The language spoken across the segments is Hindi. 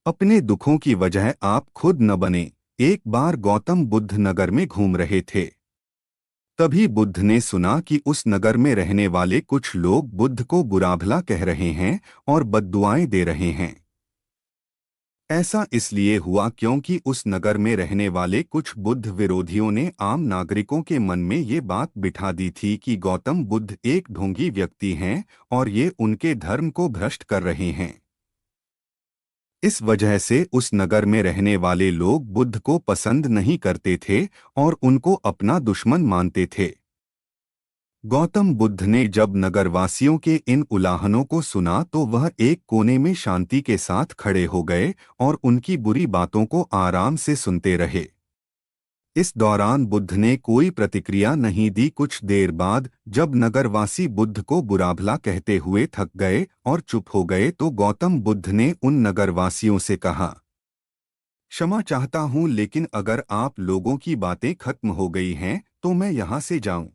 अपने दुखों की वजह आप खुद न बने। एक बार गौतम बुद्ध नगर में घूम रहे थे। तभी बुद्ध ने सुना कि उस नगर में रहने वाले कुछ लोग बुद्ध को बुरा भला कह रहे हैं और बद्दुआएं दे रहे हैं। ऐसा इसलिए हुआ क्योंकि उस नगर में रहने वाले कुछ बुद्ध विरोधियों ने आम नागरिकों के मन में ये बात बिठा दी थी कि गौतम बुद्ध एक ढोंगी व्यक्ति हैं और ये उनके धर्म को भ्रष्ट कर रहे हैं। इस वजह से उस नगर में रहने वाले लोग बुद्ध को पसंद नहीं करते थे और उनको अपना दुश्मन मानते थे। गौतम बुद्ध ने जब नगरवासियों के इन उलाहनों को सुना तो वह एक कोने में शांति के साथ खड़े हो गए और उनकी बुरी बातों को आराम से सुनते रहे। इस दौरान बुद्ध ने कोई प्रतिक्रिया नहीं दी। कुछ देर बाद जब नगरवासी बुद्ध को बुरा भला कहते हुए थक गए और चुप हो गए तो गौतम बुद्ध ने उन नगरवासियों से कहा, क्षमा चाहता हूँ, लेकिन अगर आप लोगों की बातें खत्म हो गई हैं तो मैं यहाँ से जाऊँ।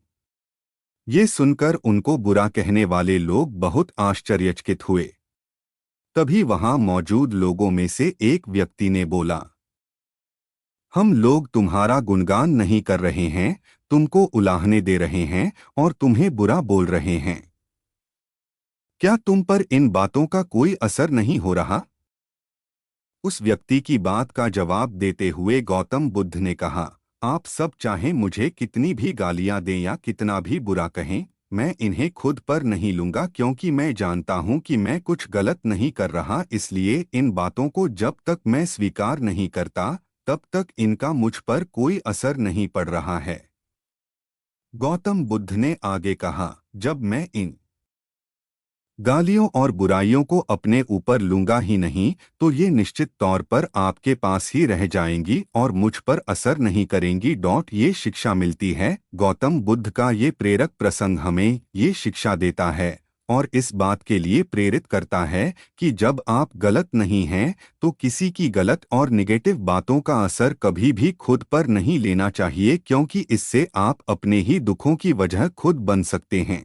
ये सुनकर उनको बुरा कहने वाले लोग बहुत आश्चर्यचकित हुए। तभी वहां मौजूद लोगों में से एक व्यक्ति ने बोला, हम लोग तुम्हारा गुणगान नहीं कर रहे हैं, तुमको उलाहने दे रहे हैं और तुम्हें बुरा बोल रहे हैं। क्या तुम पर इन बातों का कोई असर नहीं हो रहा? उस व्यक्ति की बात का जवाब देते हुए गौतम बुद्ध ने कहा, आप सब चाहे मुझे कितनी भी गालियां दें या कितना भी बुरा कहें, मैं इन्हें खुद पर नहीं लूंगा क्योंकि मैं जानता हूं कि मैं कुछ गलत नहीं कर रहा। इसलिए इन बातों को जब तक मैं स्वीकार नहीं करता तब तक इनका मुझ पर कोई असर नहीं पड़ रहा है। गौतम बुद्ध ने आगे कहा, जब मैं इन गालियों और बुराइयों को अपने ऊपर लूंगा ही नहीं तो ये निश्चित तौर पर आपके पास ही रह जाएंगी और मुझ पर असर नहीं करेंगी। ये शिक्षा मिलती है। गौतम बुद्ध का ये प्रेरक प्रसंग हमें ये शिक्षा देता है और इस बात के लिए प्रेरित करता है कि जब आप गलत नहीं हैं तो किसी की गलत और निगेटिव बातों का असर कभी भी खुद पर नहीं लेना चाहिए, क्योंकि इससे आप अपने ही दुखों की वजह खुद बन सकते हैं।